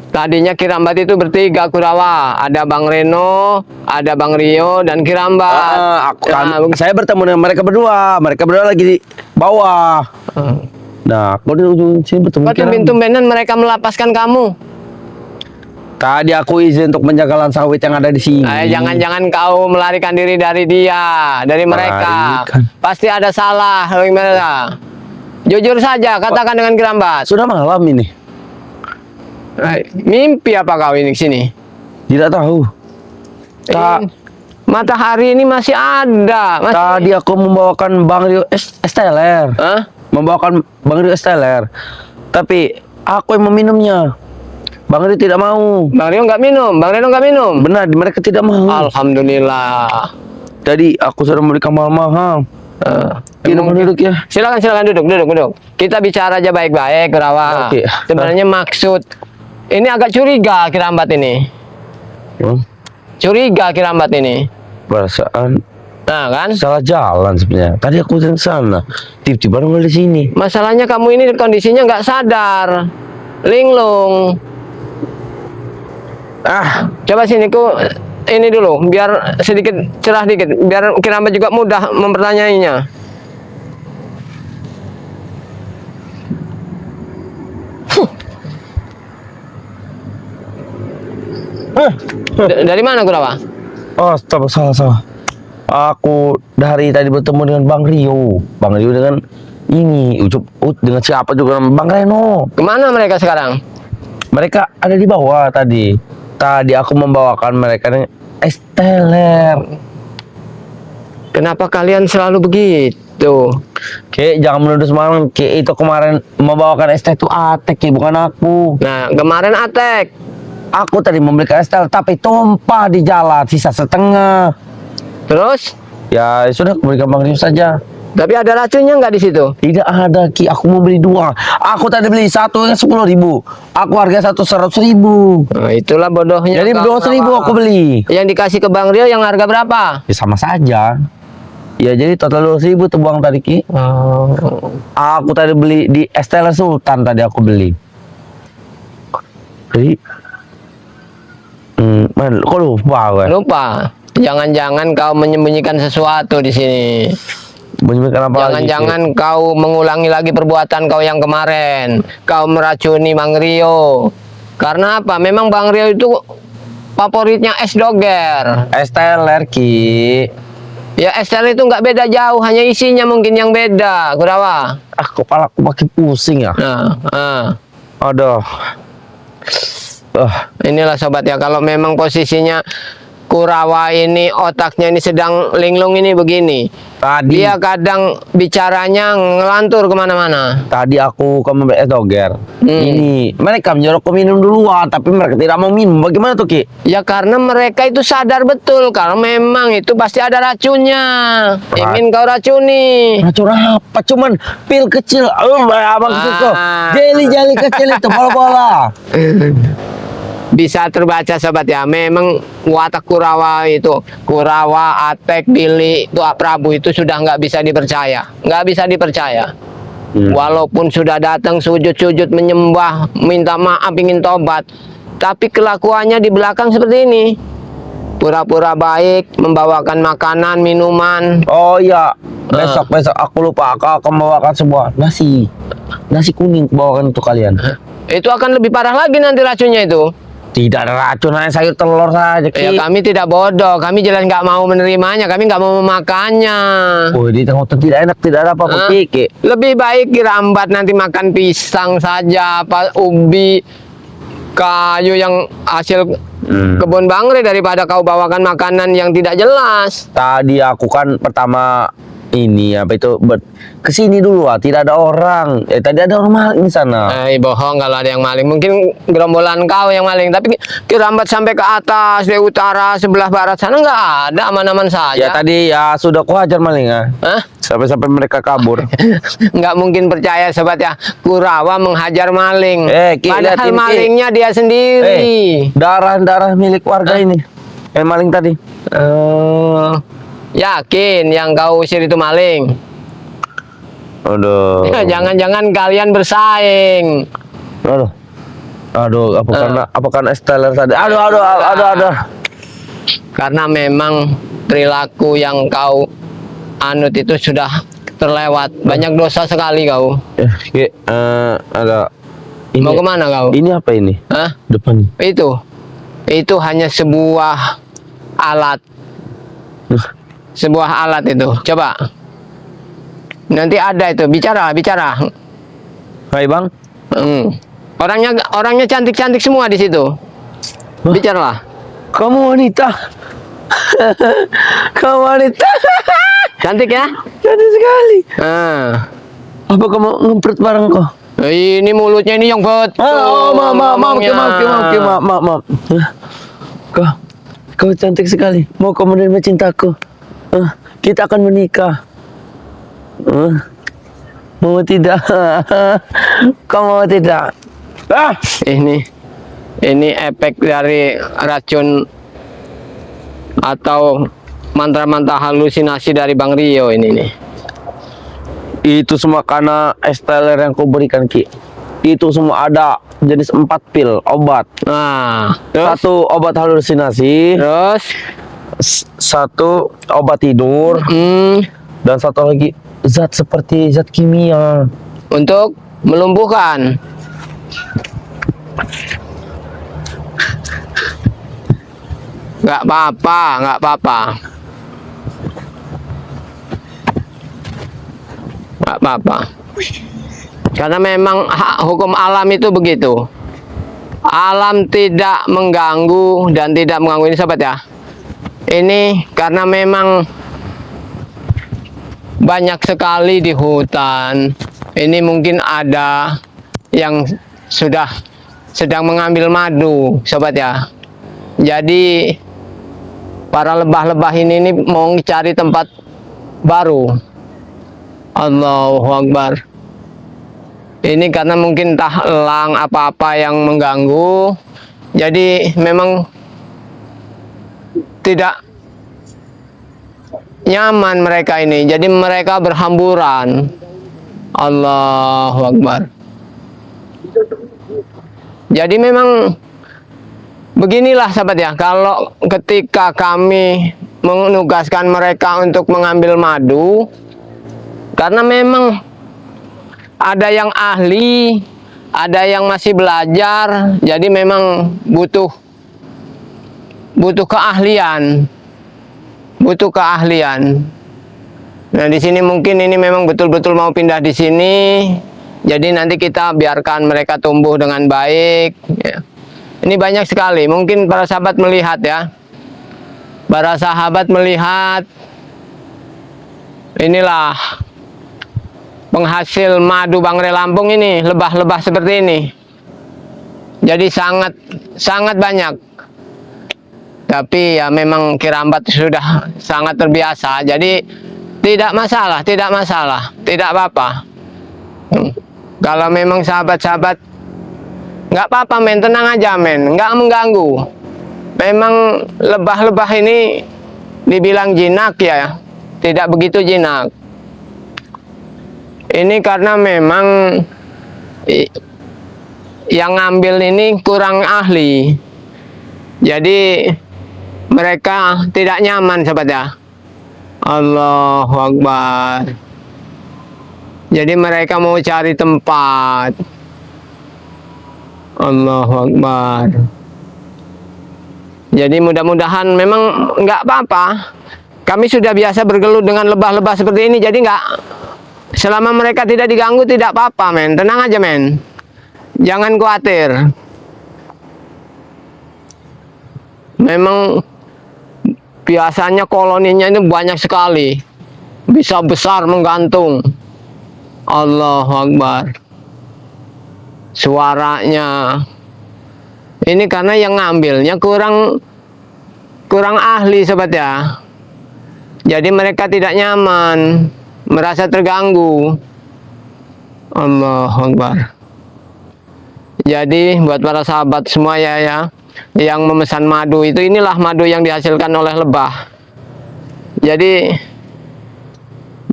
Tadinya Kirambat itu bertiga Kurawa. Ada Bang Reno, ada Bang Rio, dan Kirambat. Saya bertemu dengan mereka berdua. Mereka berdua lagi di bawah. Nah, aku di ujung sini bertemu Kok Kirambat. tumben-tumbenan mereka melepaskan kamu? Tadi aku izin untuk menjaga sawit yang ada di sini. Jangan-jangan kau melarikan diri dari dia, dari mereka. Melarikan. Pasti ada salah dari mereka. Jujur saja, katakan dengan Kirambat. Sudah malam ini. Mimpi apa kau ini sini? Tidak tahu. Matahari ini masih ada. Tadi aku membawakan Bang Rio Esteller. Hah? Membawakan Bang Rio Esteller. Tapi aku yang meminumnya. Bang Rio tidak mau. Bang Rio nggak minum, Bang Reno nggak minum. Benar, mereka tidak mau. Alhamdulillah. Tadi aku sudah memberikan mahal-mahal. Kita duduk ya. Silakan duduk. Kita bicara aja baik-baik, Kurawa. Oke. Sebenarnya maksud ini agak curiga Kirambat ini. Curiga Kirambat ini. Perasaan Nah kan? salah jalan sebenarnya. Tadi aku ke sana, tiba-tiba nongol di sini. Masalahnya kamu ini kondisinya nggak sadar, linglung. Coba sini ku ini dulu, biar sedikit cerah dikit, biar Kirambat juga mudah mempertanyainya. Dari mana Kurawa? Oh, stop, salah. Aku dari tadi bertemu dengan Bang Rio. Bang Rio dengan ini, dengan siapa juga, Bang Reno. Kemana mereka sekarang? Mereka ada di bawah tadi. Tadi aku membawakan mereka dengan Esteller. Kenapa kalian selalu begitu? Ki, jangan menuduh sembarangan. Ki, itu kemarin membawakan Esteller itu Atek, Ki, bukan aku. Nah, kemarin Atek. Aku tadi membelikan Esteller tapi tumpah di jalan, sisa setengah. Terus? Ya sudah, aku berikan Bang Rio saja. Tapi ada racunnya nggak di situ? Tidak ada, Ki. Aku mau beli dua. Aku tadi beli satu yang 10.000. Aku harga satu 100.000. Nah, itulah bodohnya. Jadi 200.000 aku beli. Yang dikasih ke Bang Rio yang harga berapa? Ya sama saja. Ya jadi total 200.000 tuh buang tadi, Ki. Aku tadi beli di Esteller Sultan tadi aku beli. Jadi, kok lupa gue? Lupa. Jangan-jangan kau menyembunyikan sesuatu di sini. Menyebutkan apa lagi? Jangan-jangan kau mengulangi lagi perbuatan kau yang kemarin. Kau meracuni Bang Rio. Karena apa? Memang Bang Rio itu favoritnya es doger. Esteller, Ki. Ya Esteller itu nggak beda jauh, hanya isinya mungkin yang beda, Kurawa. Kepala aku makin pusing ya. Aduh. Inilah sobat ya, kalau memang posisinya Kurawa ini otaknya ini sedang linglung ini begini. Tadi Dia kadang bicaranya ngelantur kemana-mana. Tadi aku ke membeli es doger. Ini mereka menyuruh aku minum duluan, tapi mereka tidak mau minum. Bagaimana tuh, Ki? Ya karena mereka itu sadar betul kalau memang itu pasti ada racunnya. Ingin kau racuni. Racun apa? Cuman pil kecil. Abang suka. Jeli-jeli kecil itu bola-bola. Bisa terbaca sobat ya, memang watak Kurawa itu, Kurawa, Atek, Billy, Tua Prabu itu sudah nggak bisa dipercaya, Walaupun sudah datang sujud-sujud menyembah, minta maaf, ingin tobat, tapi kelakuannya di belakang seperti ini. pura-pura baik, membawakan makanan, minuman. Oh iya, besok aku lupa, aku akan bawakan sebuah nasi kuning bawakan untuk kalian. Itu akan lebih parah lagi nanti racunnya itu. Tidak ada racun, hanya sayur telur saja, Ya Ki. kami tidak bodoh, kami jelas nggak mau menerimanya, kami nggak mau memakannya. Oh, di tengah hutan tidak enak, tidak ada apa-apa, Ki. Lebih baik Kirambat nanti makan pisang saja, apa ubi, kayu yang hasil kebun Bangre daripada kau bawakan makanan yang tidak jelas. Tadi aku kan pertama ini apa itu kesini dulu tidak ada orang. Tadi ada orang maling di sana. Bohong kalau ada yang maling. Mungkin gerombolan kau yang maling. Tapi Kirambat sampai ke atas, dari utara, sebelah barat sana nggak ada, aman-aman Ya saja. tadi ya sudah ku hajar maling ya. Hah? Sampai mereka kabur. Nggak mungkin percaya sobat ya. Kurawa menghajar maling. Ki, Padahal liatin, Ki. malingnya dia sendiri. Darah milik warga ini. Maling tadi. Yakin yang kau usir itu maling? Aduh. Jangan-jangan kalian bersaing. Aduh, apa karena Esteller tadi? Aduh. Karena memang perilaku yang kau anut itu sudah terlewat. Banyak dosa sekali kau. Ki, ada ini. Mau kemana kau? Ini apa ini? Hah? Depan. Itu hanya sebuah alat. Sebuah alat itu. Coba. Nanti ada itu. Bicara. Hai Bang. Orangnya cantik-cantik semua di situ. Bicaralah. Kamu wanita. Kamu wanita. Cantik ya? Cantik sekali. Nah. Apa kamu ngempret bareng kok? Ini mulutnya ini yang betul. Maaf. Kau cantik sekali. Mau kau menerima cintaku? Kita akan menikah. Mau tidak? Kau mau tidak? Ini efek dari racun atau mantra-mantra halusinasi dari Bang Rio ini nih. Itu semua karena Esteller yang kau berikan, Ki. Itu semua ada jenis 4 pil obat. Nah, terus? 1 obat halusinasi, Terus? 1 obat tidur, dan 1 lagi zat seperti zat kimia Untuk melumpuhkan. Nggak apa-apa. Karena memang hukum alam itu begitu. Alam tidak mengganggu dan tidak mengganggu ini sobat ya. Ini karena memang banyak sekali di hutan. Ini mungkin ada yang sudah sedang mengambil madu sobat ya. Jadi para lebah-lebah ini mau cari tempat baru. Allahu Akbar. Ini karena mungkin entah elang apa-apa yang mengganggu. Jadi memang tidak nyaman mereka ini. Jadi mereka berhamburan. Allahu Akbar. Jadi memang beginilah sahabat ya. Kalau ketika kami menugaskan mereka untuk mengambil madu, karena memang ada yang ahli, ada yang masih belajar, jadi memang butuh keahlian, Nah di sini mungkin ini memang betul-betul mau pindah di sini, jadi nanti kita biarkan mereka tumbuh dengan baik. Ya. Ini banyak sekali, mungkin para sahabat melihat ya, inilah penghasil madu Bangre Lampung ini, lebah-lebah seperti ini. Jadi sangat banyak. Tapi ya memang Kirambat sudah sangat terbiasa. Jadi tidak masalah, tidak apa-apa. Kalau memang sahabat-sahabat nggak apa-apa men, tenang aja men, nggak mengganggu. Memang lebah-lebah ini dibilang jinak ya, tidak begitu jinak. Ini karena memang yang ngambil ini kurang ahli. Jadi mereka tidak nyaman sahabat ya. Allahu Akbar. Jadi mereka mau cari tempat. Allahu Akbar. Jadi mudah-mudahan memang nggak apa-apa. Kami sudah biasa bergelut dengan lebah-lebah seperti ini. Jadi nggak, selama mereka tidak diganggu tidak apa-apa men. Tenang aja men. Jangan khawatir. Memang biasanya koloninya ini banyak sekali. Bisa besar menggantung. Allahu Akbar. Suaranya. Ini karena yang ngambilnya kurang ahli sobat ya. Jadi mereka tidak nyaman, merasa terganggu. Allahu Akbar. Jadi buat para sahabat semua ya, yang memesan madu itu, inilah madu yang dihasilkan oleh lebah. Jadi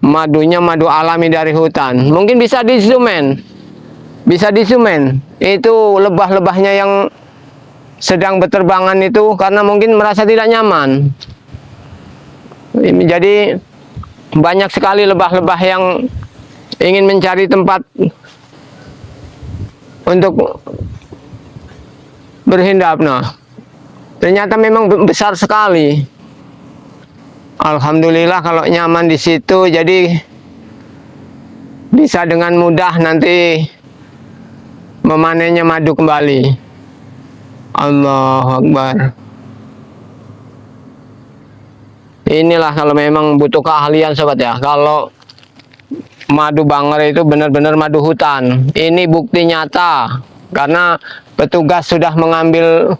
madunya madu alami dari hutan. Mungkin bisa di zoom men. Bisa di zoom men. Itu lebah-lebahnya yang sedang berterbangan itu karena mungkin merasa tidak nyaman. Jadi banyak sekali lebah-lebah yang ingin mencari tempat untuk berhindap. Nah, ternyata memang besar sekali. Alhamdulillah kalau nyaman di situ, jadi bisa dengan mudah nanti memanennya madu kembali. Allahu Akbar. Inilah kalau memang butuh keahlian sobat ya. Kalau madu Bangre itu benar-benar madu hutan. Ini bukti nyata karena petugas sudah mengambil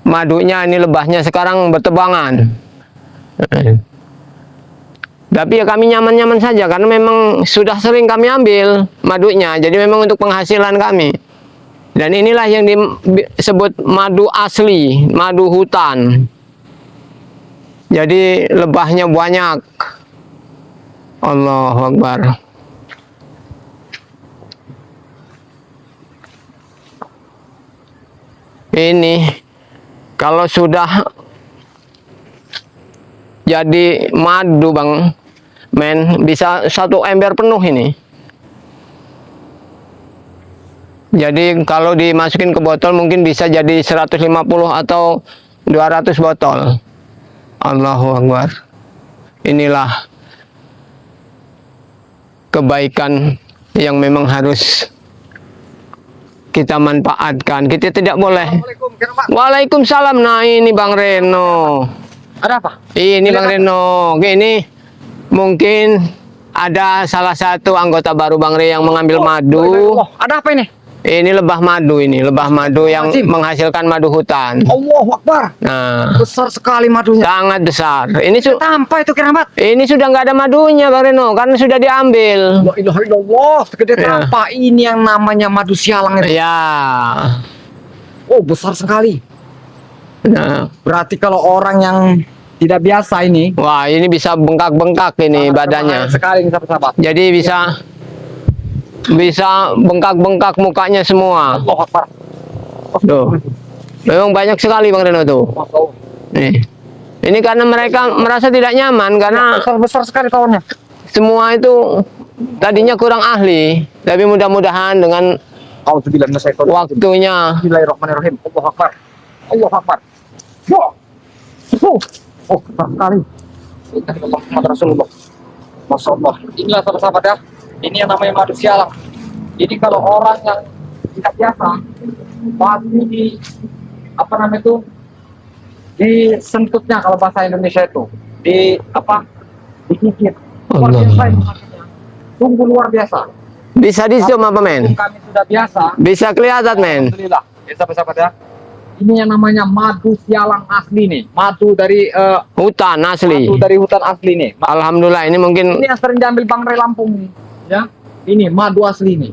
madunya. Ini lebahnya sekarang bertebangan. Tapi ya kami nyaman-nyaman saja karena memang sudah sering kami ambil madunya. Jadi memang untuk penghasilan kami. Dan inilah yang disebut madu asli, madu hutan. Jadi lebahnya banyak. Allahu Akbar. Ini kalau sudah jadi madu bang men, bisa 1 ember penuh ini. Jadi kalau dimasukin ke botol mungkin bisa jadi 150 atau 200 botol. Allahu Akbar. Inilah kebaikan yang memang harus kita manfaatkan. Kita tidak boleh. Waalaikumsalam. Nah ini Bang Reno. Ada apa? Ini Bang Reno. Ini mungkin ada salah satu anggota baru Bang Re yang mengambil madu. Ada apa ini? Ini lebah madu, ini lebah madu yang menghasilkan madu hutan. Allahu Akbar. Nah, Besar sekali madunya. sangat besar. Ini Tanpa itu keramat. ini sudah nggak ada madunya Bang Reno karena sudah diambil. La ilaha illallah. Segede Ya. apa ini yang namanya madu sialang ini? Ya. Oh, besar sekali. Nah, Berarti kalau orang yang tidak biasa ini, wah ini bisa bengkak-bengkak ini badannya. sekali nih sahabat. Jadi bisa bengkak-bengkak mukanya semua. Allahu Akbar. Tuh. Memang banyak sekali Bang Reno tuh. Masya Allah. Nih. Ini karena mereka merasa tidak nyaman karena Besar sekali tahunnya. semua itu tadinya kurang ahli. Tapi mudah-mudahan dengan Auzubillahi minasyaitonir rajim. waktunya. Bismillahirrahmanirrahim. Allahu Akbar. Allahu Akbar. Yo. Oh, besar sekali. Muhammad Rasulullah. Masya Allah. Inilah sahabat-sahabat ya. Ini yang namanya madu sialang. Jadi kalau orang yang tidak biasa, pasti di apa namanya itu, disentutnya kalau bahasa Indonesia itu, di apa, digigit. Luar Allah. biasa ini maksudnya. Sungguh luar biasa. Bisa di zoom apa men? Kami sudah biasa. Bisa kelihatan men? Alhamdulillah. Ya sahabat-sahabat ya. Ini yang namanya madu sialang asli nih. Madu dari Hutan asli. hutan asli nih. Alhamdulillah ini mungkin Ini yang sering diambil Bang Re Lampung nih. Ya. Ini madu asli nih.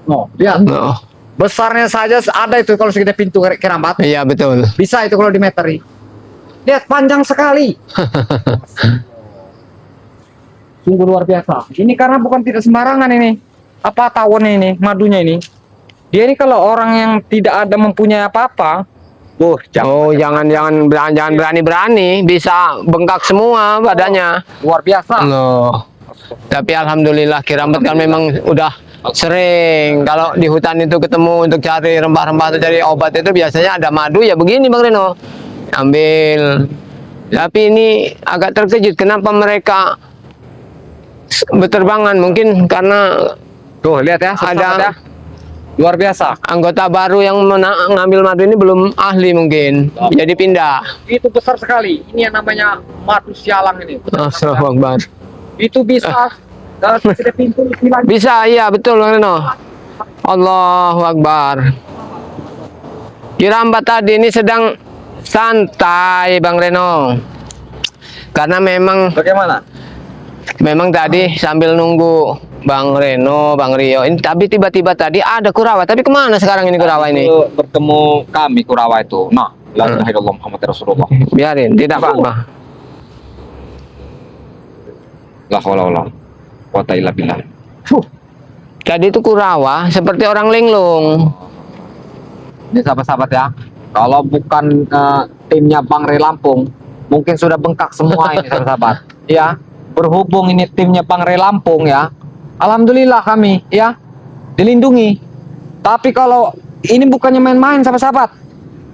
Oh, lihat. oh, Besarnya saja ada itu kalau segede pintu kerambat. iya betul. Bisa itu kalau dimeteri. Lihat panjang sekali. Sungguh luar biasa. Ini karena bukan tidak sembarangan ini. Apa tawon ini, madunya ini. Dia ini kalau orang yang tidak ada mempunyai apa-apa, jangan berani-berani, bisa bengkak semua badannya. Luar biasa. Loh. Tapi alhamdulillah Kirambat kan memang udah sering kalau di hutan itu ketemu untuk cari rempah-rempah atau cari obat itu biasanya ada madu ya begini Bang Reno. Ambil. Tapi ini agak terkejut kenapa mereka berterbangan, mungkin karena Tuh, lihat ya, sahabat ya. ada Luar biasa. anggota baru yang ngambil madu ini belum ahli mungkin. Jadi pindah. Itu besar sekali. Ini yang namanya madu sialang ini. Allahu Akbar. Itu bisa dalam segede pintu lagi. Bisa, iya betul Bang Reno. Allahu Akbar. Kirambat tadi ini sedang santai Bang Reno. Karena Bagaimana? memang tadi sambil nunggu Bang Reno, Bang Rio. Ini tapi tiba-tiba tadi ada Kurawa. Tapi kemana sekarang ini Kurawa ini? Itu bertemu kami Kurawa itu. Nah, la ilaha illallah Muhammad Rasulullah. Biarin, tidak apa-apa. La haula wala quwata illa billah. Tadi itu Kurawa seperti orang linglung. Ini sahabat-sahabat ya. Kalau bukan timnya Bang Ray Lampung, mungkin sudah bengkak semua ini sahabat-sahabat. Ya, berhubung ini timnya Bang Ray Lampung ya. Alhamdulillah kami ya dilindungi. Tapi kalau ini bukannya main-main sahabat-sahabat.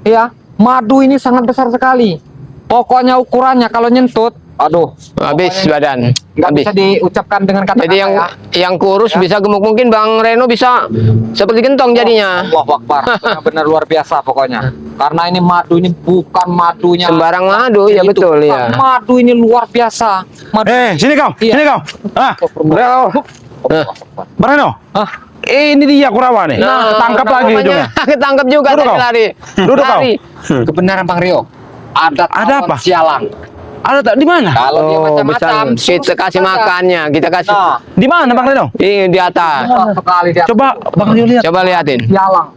Ya, madu ini sangat besar sekali. Pokoknya ukurannya kalau nyentut, aduh, Habis badan. nggak Habis. bisa diucapkan dengan kata-kata Jadi yang kurus bisa gemuk, mungkin Bang Reno bisa seperti gentong jadinya. Allahu Akbar, benar luar biasa pokoknya. Karena ini madu ini bukan madunya Sembarang madu, ya itu. betul Bukan ya. Madu ini luar biasa. Madu. Sini kau, Iya. sini kau. Ah, Reno, Bang Reno. Ah, Ini dia Kurawa nih. Tangkap lagi hidungnya. Ketangkap juga Duduk tadi kau. lari. Duduk kau. Lari. kebenaran Bang Rio. Ada Ada tawon apa? sialang. Ada di mana? Kalau dia Oh, macam-macam, bisa. Kita kasih makannya, kita kasih. Nah, Di mana Bang Reno? Ini di atas. besar sekali dia. Coba Bang Reno lihat. Coba lihatin. Sialang.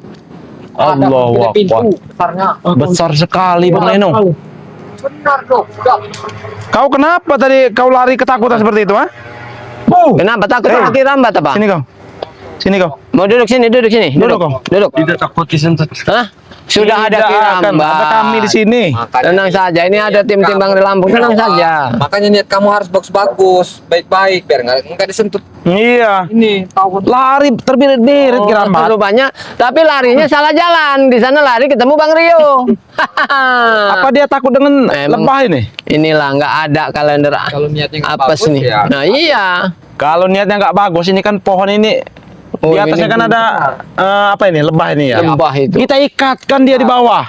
Ada Allahu segede pintu Akbar. besarnya. Besar sekali Bang Reno. Benar dong. Udah. Kau kenapa tadi kau lari ketakutan seperti itu, ha? Kenapa takut sama Kirambat apa? Sini kau. Sini kau. Mau duduk sini, duduk sini. Duduk, Duduk. kau. Duduk. Tidak takut disentut. Hah? Sudah ada Tidak akan, Kirambat. ada kami di sini. Makanya Tenang saja, ini ada tim-tim Bang Ray Lampung. Tenang saja. Makanya niat kamu harus bagus-bagus, baik-baik biar nggak disentut. Iya. Ini tawon. Lari terbirit-birit Kirambat. Rupanya, tapi larinya salah jalan. Di sana lari ketemu Bang Rio. Apa dia takut dengan Emang- lebah ini? Inilah nggak ada kalender Kalau niatnya nggak apes bagus nih. ya. Nah iya. Kalau niatnya nggak bagus, ini kan pohon ini Oh, di atasnya ini kan ada apa ini lebah ini ya. lembah itu. Kita ikatkan dia di bawah.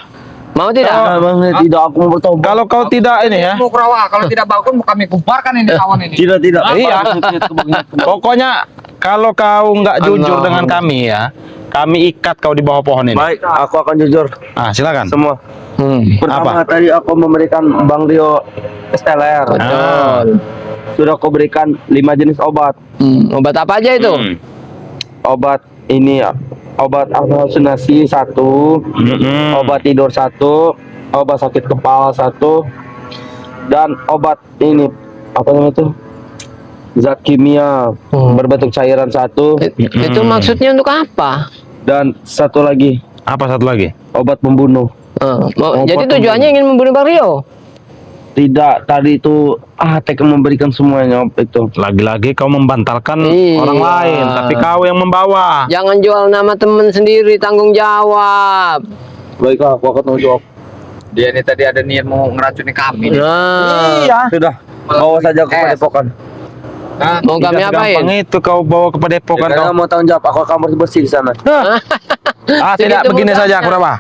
Mau tidak? Bang, tidak aku mau bertobat. Kalau kau tidak ini ya, Mau Kurawa, kalau tidak bagus mau kami bubarkan ini tawon ini. Tidak, tidak. Iya. Pokoknya kalau kau nggak jujur Allah. dengan kami ya, kami ikat kau di bawah pohon ini. Baik, aku akan jujur Ah, silakan. semua. Pertama Apa? tadi aku memberikan Bang Rio STLR. Betul. Sudah aku berikan 5 jenis obat. Obat apa aja itu? Hmm. Obat ini ya, obat halusinasi 1, Mm-mm. obat tidur 1, obat sakit kepala 1, dan obat ini apa namanya itu? Zat kimia berbentuk cairan 1, Itu maksudnya untuk apa? dan satu lagi Apa satu lagi? obat pembunuh. Jadi tujuannya ingin membunuh Bang Rio? Tidak, tadi itu Tek memberikan semuanya itu. Lagi-lagi kau membantalkan Iya. orang lain, tapi kau yang membawa. Jangan jual nama teman sendiri, tanggung jawab. Baiklah, aku akan tanggung jawab. Dia ini tadi ada niat mau ngeracuni kami. Nah, Iya. Sudah, bawa saja ke padepokan. Nah, mau kami Tidak apain? segampang itu kau bawa ke padepokan kau. Karena mau tanggung jawab, aku akan bersih di sana. Ah, tidak Segitu begini mudahnya. saja, Kurawa.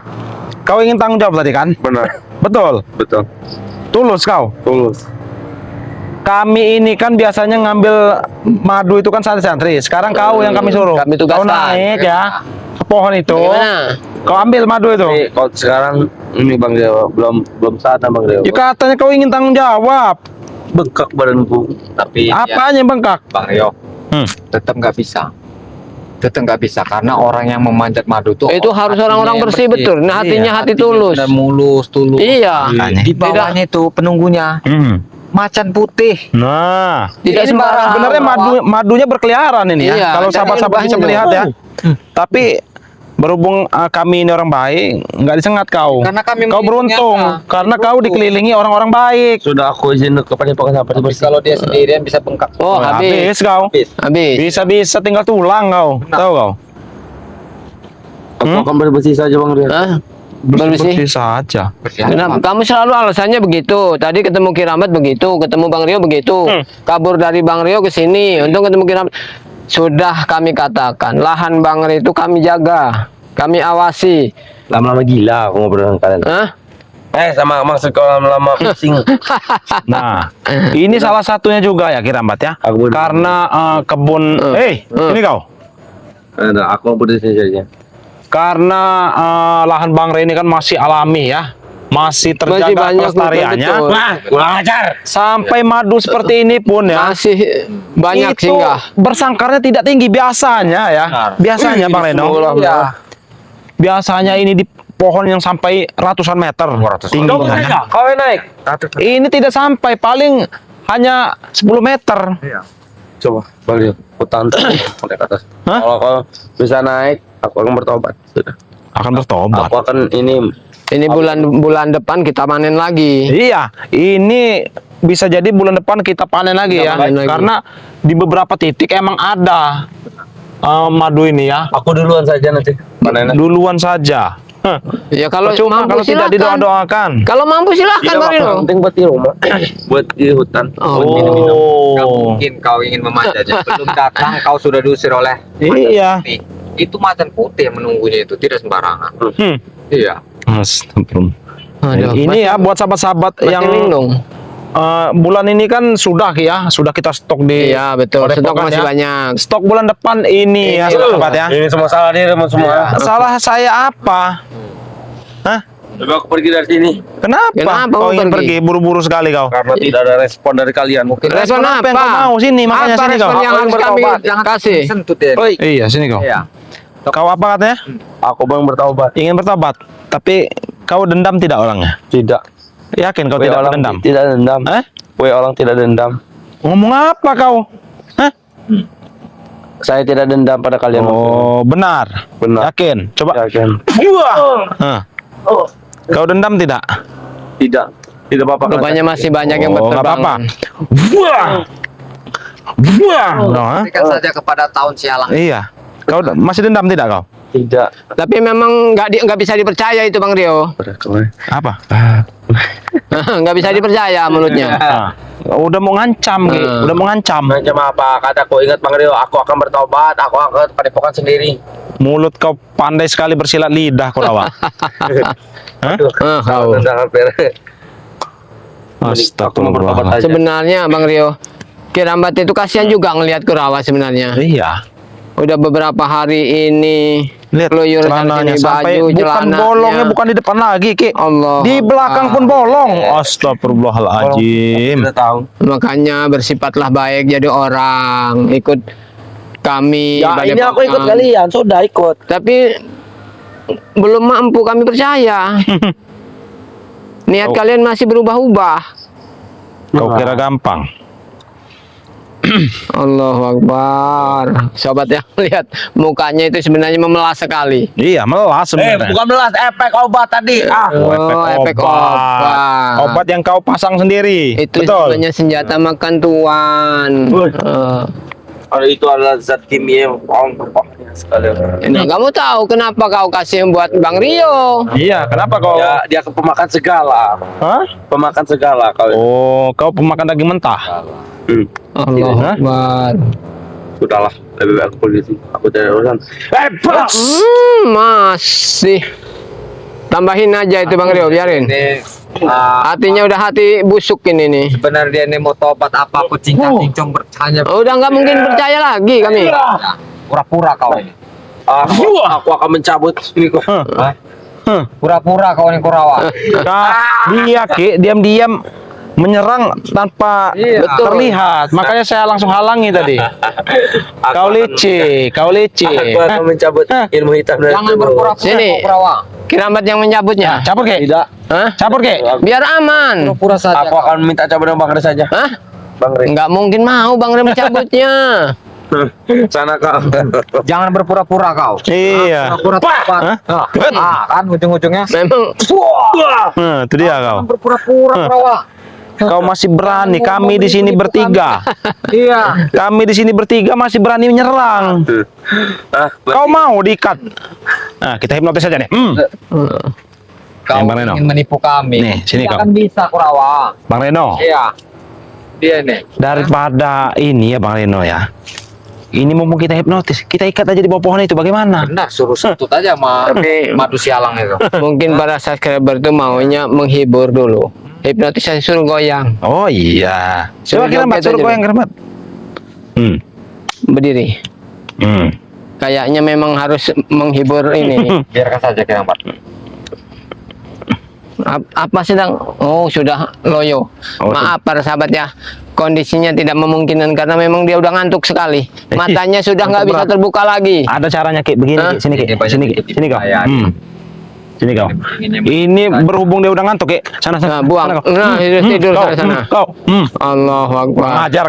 Kau ingin tanggung jawab tadi kan? Benar, Betul. betul, Tulus kau. tulus. Kami ini kan biasanya ngambil madu itu kan santri-santri. Sekarang kau yang kami suruh. Kami tugaskan. Kau naik ya ke pohon itu. Bagaimana? Kau ambil madu itu. Tapi kalau sekarang ini Bang Rio belum saatnya Bang Rio. Ya katanya kau ingin tanggung jawab. Bengkak badanku. tapi ya, Apanya yang bengkak? Bang Rio, tetap nggak bisa. Tetap nggak bisa karena orang yang memanjat madu tuh Itu harus hatinya orang-orang yang bersih, betul. Nah, hatinya hati tulus. Dan mulus, tulus. Iya. Di bawahnya itu penunggunya macan putih. Nah, Tidak Ini sembarang. sebenarnya madunya berkeliaran ini ya. Iya, Kalau ada sahabat-sahabat bisa ilmunya. melihat ya. Tapi Berhubung kami ini orang baik, nggak disengat kau. Karena kami Kau beruntung, melindungi Anda. karena kau dikelilingi orang-orang baik. Sudah aku izin ke padepokan sampai Tapi bersih. kalau dia sendirian bisa bengkak. Oh, habis. kau. Habis. Bisa-bisa tinggal tulang kau. Tahu kau? Aku akan bersih saja Bang Rio. Hah? Bersih. saja. Kenapa? Kamu selalu alasannya begitu. Tadi ketemu Kiramat begitu, ketemu Bang Rio begitu. Kabur dari Bang Rio ke sini, untung ketemu Kiramat. Sudah kami katakan, lahan Bang Rio itu kami jaga, kami awasi. Lama-lama gila aku ngobrol dengan kalian. Hah? Sama maksud kau lama-lama pusing. Nah, ini salah satunya juga ya Kiramat ya. Aku boleh- Karena kebun, ini kau. Ada, aku bersih saja. Karena lahan Bang Ray ini kan masih alami ya, masih terjaga Masih banyak, pelestariannya. betul. Wah, kurang ajar. Sampai madu seperti ini pun ya, Masih banyak itu singgah. bersangkarnya tidak tinggi biasanya ya. Biasanya Bang Reno. Iya. Biasanya ini di pohon yang sampai ratusan meter tingginya. Kau yang naik. Ini tidak sampai, paling hanya 10 meter. Coba Bang Rio, hutan naik atas. Hah? Kalau kau bisa naik, aku akan bertobat. Sudah. Akan bertobat. Aku akan ini Ini bulan depan kita panen lagi. Iya, ini bisa jadi bulan depan kita panen lagi ya. panen lagi. Karena di beberapa titik emang ada madu ini ya. aku duluan saja nanti. Panen. Duluan saja. Hah. Ya kalau Cuma mampu kalau tidak silahkan. didoa-doakan. Kalau mampu silahkan Tidak Bang apa-apa, Rino. yang penting buat di rumah. Buat di hutan. Oh. Gak mungkin kau ingin memanjanya. Belum datang kau sudah diusir oleh Iya. nih. Itu macan putih yang menunggunya itu tidak sembarangan. Hmm. Iya. Astagfirullah. Aduh, Ini ya buat sahabat-sahabat masih yang linglung. bulan ini kan sudah kita stok di Iya betul. Stok Padepokan masih ya. banyak. Stok bulan depan ini ya sahabat ya. Ini semua salah dia semua. Salah saya apa? Hah? Lebih aku pergi dari sini Kenapa? Kenapa Kau mau ingin pergi? pergi buru-buru sekali kau? karena tidak ada respon dari kalian. Mungkin Respon apa yang kau mau? Sini, makanya apa sini kau. respon yang Kau harus yang kami bertobat, jangan kasih? sentuh dia. Oi, Iya, sini kau. Iya. Kau apa katanya? aku bang bertaubat. Ingin bertobat, tapi kau dendam tidak orangnya? Tidak. Yakin kau Weh, tidak orang dendam? Tidak dendam. Weh, orang tidak dendam. Ngomong apa kau? Hah? Saya tidak dendam pada kalian. Oh, benar. Benar. Yakin? Coba. Yakin. Hah. Kau dendam tidak? Tidak. Tidak apa-apa. Rupanya masih banyak yang Oh, nggak berterbangan. apa-apa. Wah. Wah. Nah, Berikan saja kepada tahun sialang. iya. Kau masih dendam tidak kau? Tidak. Tapi memang nggak bisa dipercaya itu Bang Rio. Pada kemarin. Apa? Nggak bisa dipercaya mulutnya. Ah. Udah mau ngancam, Ki. Udah mau ngancam. Macam apa? Kataku ingat Bang Rio, aku akan bertobat. Aku akan padepokan sendiri. Mulut kau pandai sekali bersilat lidah kau Rawa. Hah? Kau. Jangan beres. Aku mau bertobat aja. Sebenarnya Bang Rio, Kiramat itu kasihan juga ngelihat Kurawa sebenarnya. Iya. Udah beberapa hari ini Lihat keluyur sana celananya sini, sampai baju, bukan celananya. bolongnya bukan di depan lagi, Ki. Allah. Di belakang pun bolong. Astagfirullahaladzim. Tidak tahu. Makanya bersifatlah baik jadi orang, ikut kami. Ya ini aku ikut Padepokan. kalian, sudah ikut. Tapi belum mampu kami percaya. Niat kalian masih berubah-ubah. Kau kira gampang? Allahu Akbar. Sobat yang lihat mukanya itu sebenarnya memelas sekali. Iya, melas sebenarnya. Bukan melas, efek obat tadi. Oh, efek obat. Obat yang kau pasang sendiri. Itu Betul. sebenarnya senjata makan tuan. Itu adalah zat kimia yang berbahaya sekali. Nah, kamu tahu kenapa kau kasih yang buat Bang Rio? Iya, kenapa kau? Ya, dia pemakan segala. Hah? Pemakan segala kau. Oh, kau pemakan daging mentah. Allahu Hah? Akbar. Sudahlah, lebih baik aku polisi. Aku tidak ada urusan. Bos. Masih. Tambahin aja itu Bang Rio, biarin. Ini Hatinya udah hati busuk ini nih. sebenarnya dia ini mau tobat apapun cincang-cincong hanya Udah nggak mungkin percaya lagi kami. pura-pura kau ini. Aku akan mencabut ini kok. Pura-pura kau ini Kurawa. Dia, Ki, diam-diam menyerang tanpa terlihat. Makanya saya langsung halangi tadi. Kau licik, kau licik. Aku akan mencabut ilmu hitam dari Jangan tubuh. berpura-pura Sini. kau, Kurawa. Kiramat yang mencabutnya. Cabut, Ki. Tidak. Hah? Cabut, Ki. Biar aman. Pura-pura saja. Aku akan minta cabut dengan Bang Res saja. Hah? Bang Res. Nggak mungkin mau Bang Rio mencabutnya. Sana kau. Jangan berpura-pura kau. Iya. Pura-pura tepat. Kan ujung-ujungnya. Memang Nah, itu dia kau. Jangan berpura-pura Kurawa. Kau masih berani. Kami di sini bertiga. Iya. Kami di sini bertiga masih berani menyerang. Kau mau diikat? Nah, kita hipnotis aja nih. Kau Bang Reno. ingin menipu kami. Nih, sini Tidak kau. akan bisa Kurawa. Bang Reno, Iya. Dia nih. daripada ini ya Bang Reno ya. Ini mumpung kita hipnotis, kita ikat aja di bawah pohon itu bagaimana? Benar, suruh sentut aja sama madu sialang itu. mungkin para subscriber tuh maunya menghibur dulu. Hipnotisasi suruh goyang, Oh iya. Suruh Coba kita joget suruh aja, goyang kermat. berdiri. Kayaknya memang harus menghibur ini. Biarkan saja kita Mbak. Apa sedang? Oh, sudah loyo. Oh, Maaf para sahabat ya. Kondisinya tidak memungkinkan karena memang dia udah ngantuk sekali. Matanya sudah nggak bisa terbuka lagi. Ada caranya kayak begini, Hah? Ki. Sini Ki. Ini banyak Sini Ki. titik Sini kau. bahaya. Sini kau. Ini berhubung dia udah ngantuk, Ki. Sana sana. Nah, buang. Sana, kau. Nah, tidur Kau. sana. Kau. Allahu Akbar. Ajar